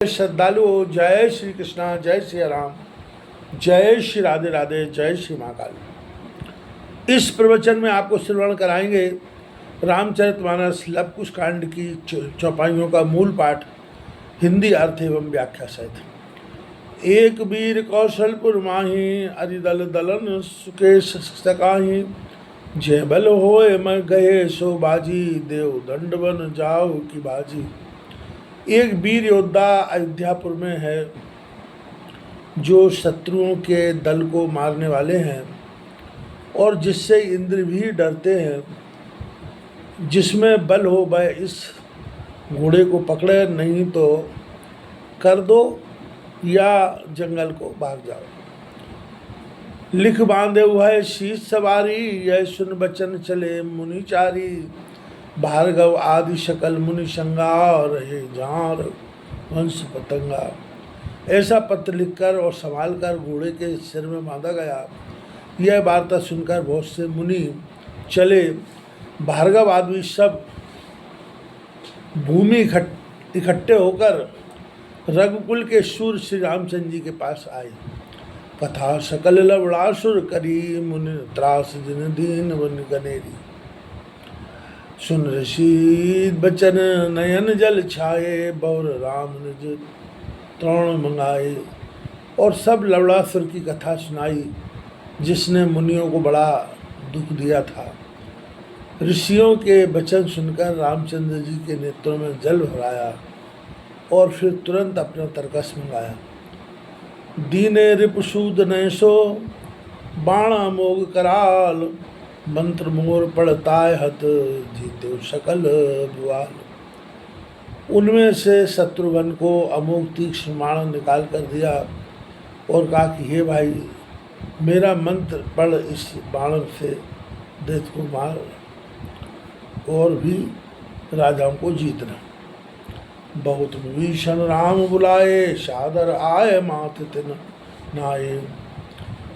श्रद्धालुओं, जय श्री कृष्णा, जय श्री राम, जय श्री राधे राधे, जय श्री महाकाल। इस प्रवचन में आपको श्रवण कराएंगे रामचरितमानस लव कुश कांड की चौपाइयों का मूल पाठ हिंदी अर्थ एवं व्याख्या सहित। एक वीर कौशलपुर माही, अरिदल दलन सुकेश सकाही, जय बल होए मैं गए सो बाजी, देव दंड बन जाओ की बाजी। एक वीर योद्धा अयोध्यापुर में है जो शत्रुओं के दल को मारने वाले हैं और जिससे इंद्र भी डरते हैं। जिसमें बल हो वह इस घोड़े को पकड़े, नहीं तो कर दो या जंगल को भाग जाओ। लिख बांधे हुआ है शीश सवारी, यह सुन बचन चले मुनिचारी। भार्गव आदि शकल मुनि शंगार, रहे जार वंश पतंगा। ऐसा पत्र लिखकर और संभालकर घोड़े के सिर में बांधा गया। यह वार्ता सुनकर बहुत से मुनि चले। भार्गव आदि सब भूमि इकट्ठे होकर रघुकुल के सूर्य श्री रामचंद्र जी के पास आए। कथा सकल लवड़ासुर करी, मुनि त्रास जिन दीन वन गनेरी। सुन ऋषि बचन नयन जल छाए, बौर राम निज तृण मंगाए। और सब लवड़ासुर की कथा सुनाई जिसने मुनियों को बड़ा दुख दिया था। ऋषियों के वचन सुनकर रामचंद्र जी के नेत्रों में जल भराया और फिर तुरंत अपना तरकस मंगाया। दीने रिपुसूद नैसो, बाणा मोग कराल। मंत्र मोर पड़ताय हत, जीते सकल बुआल। उनमें से शत्रुघ्न को अमोघ तीक्ष्ण बाण निकाल कर दिया और कहा कि हे भाई, मेरा मंत्र पढ़ इस बाण से दैत्य को मार और भी राजाओं को जीतना। बहुत विभीषण राम बुलाए, सादर आए मात तिन नाये।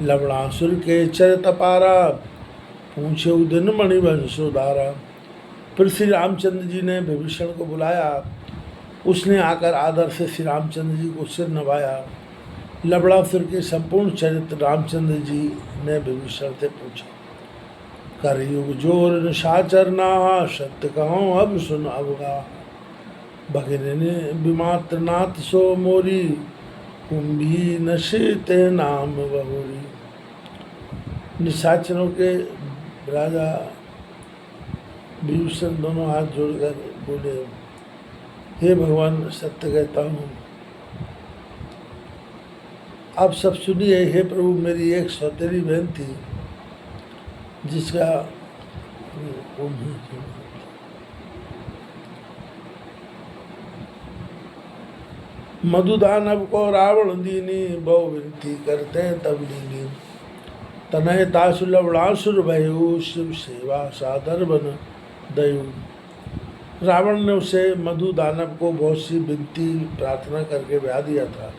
लवणासुर के चरित पारा, पूछे दिन मणिवंशोधारा। फिर श्री रामचंद्र जी ने विभीषण को बुलाया। उसने आकर आदर से श्री रामचंद्र जी को सिर नवाया। लवणासुर के संपूर्ण चरित्र रामचंद्र जी ने विभीषण से पूछा। करयुग जोर निशाचरना, सत्य कहूँ अब सुन अवगा। भगिनी विमात्र नाथ सो मोरी, कुंभी नशे नाम बहुरी। निशाचरों के राजा विभीषण दोनों हाथ जोड़कर बोले, हे भगवान, सत्य कहता हूँ। आप सब सुनिए। हे प्रभु, मेरी एक सौतेली बहन थी जिसका मधुदानव को रावण दीनी, बहु विनती करते तब लीनी। तनय तासु लवणासुर भयु, शिव सेवा सादर बन दयु। रावण ने उसे मधु दानव को बहुत सी विनती प्रार्थना करके ब्याह दिया था।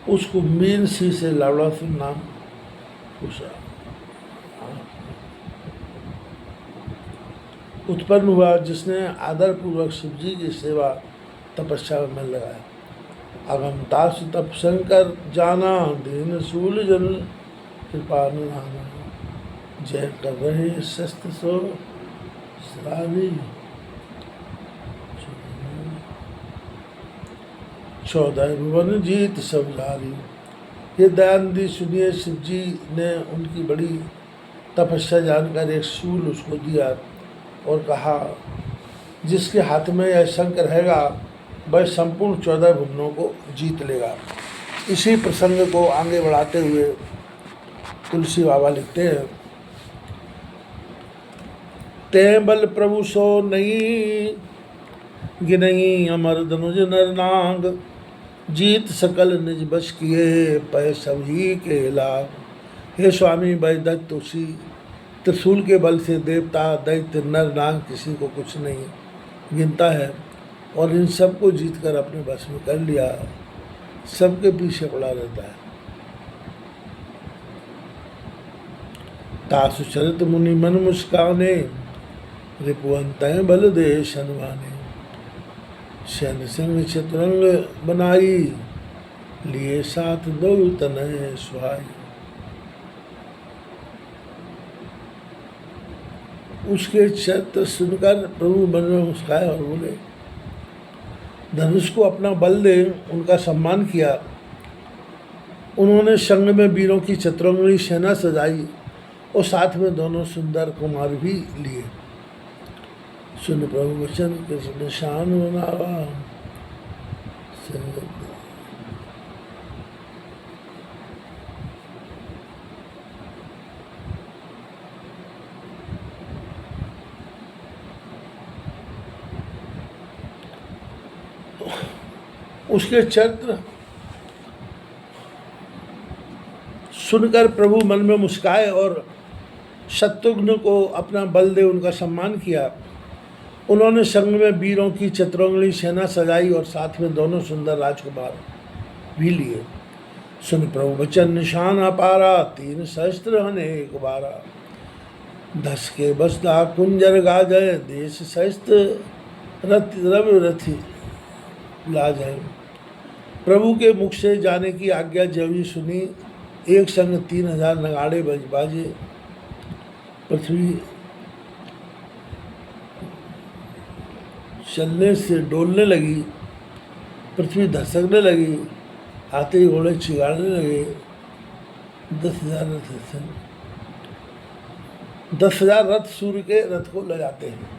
उसको मीन सी से लवणासुर नाम पूछा उत्पन्न हुआ, जिसने आदरपूर्वक शिव जी की सेवा तपस्या में लगाया। अगम तासु तप शंकर जाना, दीन सूल जन कृपा निधाना। जय कर रहे शस्त्र सो सरारी, 14 भुवन जीत सब जारी। ये दयानिधि सुनिए। शिव जी ने उनकी बड़ी तपस्या जानकर एक शूल उसको दिया और कहा, जिसके हाथ में यह शंख रहेगा वह संपूर्ण 14 भुवनों को जीत लेगा। इसी प्रसंग को आगे बढ़ाते हुए तुलसी बाबा लिखते हैं। ते बल प्रभु सो नहीं, गिनई अमर धनुज नर नाग। जीत सकल निज बस किए, पै सभी के लाभ। हे स्वामी, वैदत्त उसी त्रिशूल के बल से देवता दैत्य नर नाग किसी को कुछ नहीं गिनता है और इन सबको जीत कर अपने बस में कर लिया। सबके पीछे पड़ा रहता है। तासु चरित मुनि मन मुस्काने, रिपुअंत बल दे शनवाने। शैल सिंह चतुरंग बनाई, लिए साथ दो तनय सुहाई। उसके चरित्र सुनकर प्रभु मन में मुस्काए और बोले, धनुष को अपना बल दे उनका सम्मान किया। उन्होंने संग में वीरों की चतुरंगी सेना सजाई और साथ में दोनों सुंदर कुमार भी लिए। सुन प्रभु वचन कृष्ण निशान बनावा, उसके चरित्र सुनकर प्रभु मन में मुस्काए और शत्रुघ्न को अपना बल दे उनका सम्मान किया। उन्होंने संग में वीरों की चतुरंगी सेना सजाई और साथ में दोनों सुंदर राजकुमार भी लिए। सुन प्रभु वचन निशान अपारा, 3 सहस्त्र अनेक बारा। 10 के बसदा कुंजर गाजय, देश सहस्त्र रव रथी ला जाए। प्रभु के मुख से जाने की आज्ञा जब ही सुनी, एक संग 3000 नगाड़े बाजे। पृथ्वी चलने से डोलने लगी, पृथ्वी धसकने लगी, आते ही घोड़े चिगाड़ने लगे। 10,000 रथ, 10,000 रथ सूर्य के रथ को ले जाते हैं।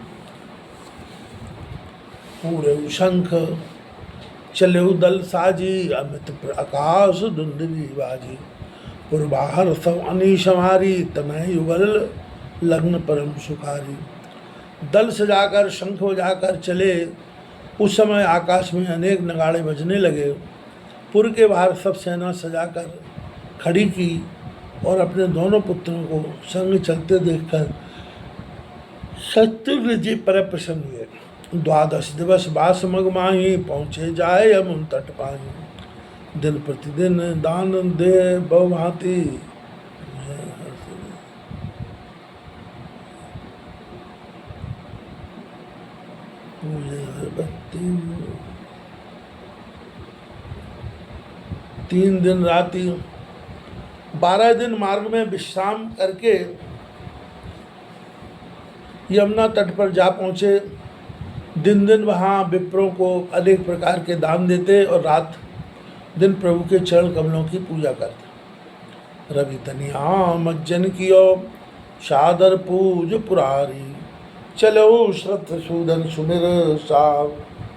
पूरे शंख चले दल साजी, अमित आकाश धुंधली बाजी। पुरबाहर सब अनीश हमारी, तनय युगल लग्न परम सुखारी। दल सजाकर शंख बजाकर चले। उस समय आकाश में अनेक नगाड़े बजने लगे। पुर के बाहर सब सेना सजाकर खड़ी की और अपने दोनों पुत्रों को संग चलते देखकर शत्रुघ्न जी पर प्रसन्न हुए। 12 दिवस बास मग माही, पहुँचे जाए यमुन तट पाही। दिन प्रतिदिन दान दे बहुभांति, 3 दिन राति 12 दिन मार्ग में विश्राम करके यमुना तट पर जा पहुँचे। दिन दिन वहाँ विप्रों को अनेक प्रकार के दान देते और रात दिन प्रभु के चरण कमलों की पूजा करते। रवि तनिया मज्जन कियो, सादर पूज पुरारी। चलो श्रद्ध सूदन सुमिर, साव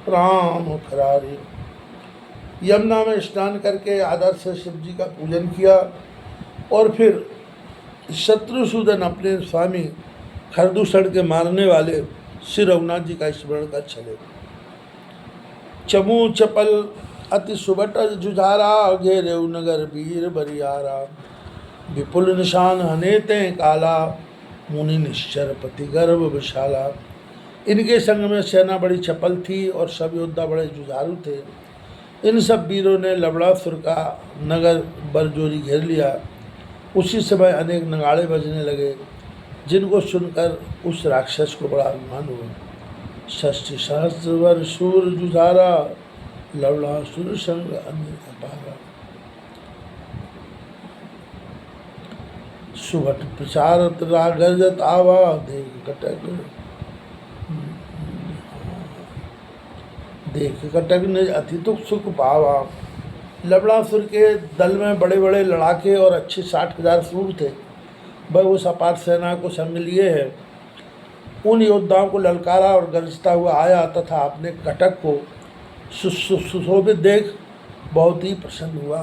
राम खरारी। यमुना में स्नान करके आदर से शिव जी का पूजन किया और फिर शत्रुसूदन अपने स्वामी खरदूषण के मारने वाले श्री रघुनाथ जी का स्मरण कर चले। चमू चपल अति सुबट जुझारा, घेरे नगर वीर बरियारा। विपुल निशान हनेते काला, मुनि निश्चर पति गर्भ विशाला। इनके संग में सेना बड़ी चपल थी और सब योद्धा बड़े जुझारू थे। इन सब वीरों ने लबड़ासुर का नगर बरजोरी घेर लिया। उसी समय अनेक नगाड़े बजने लगे, जिनको सुनकर उस राक्षस को बड़ा अभिमान हुआ। 60 सहस्त्र वर्ष सूर जुझारा, लवलासुर संग अनेक अपारा। सुभट प्रचारत रागजत आवा, देख कटक ने अति दुख सुख पावा। लवलासुर के दल में बड़े बड़े लड़ाके और अच्छे 60,000 सूर थे। वह उस अपार सेना को संग लिए है। उन योद्धाओं को ललकारा और गरजता हुआ आया तथा अपने कटक को सुशोभित देख बहुत ही प्रसन्न हुआ।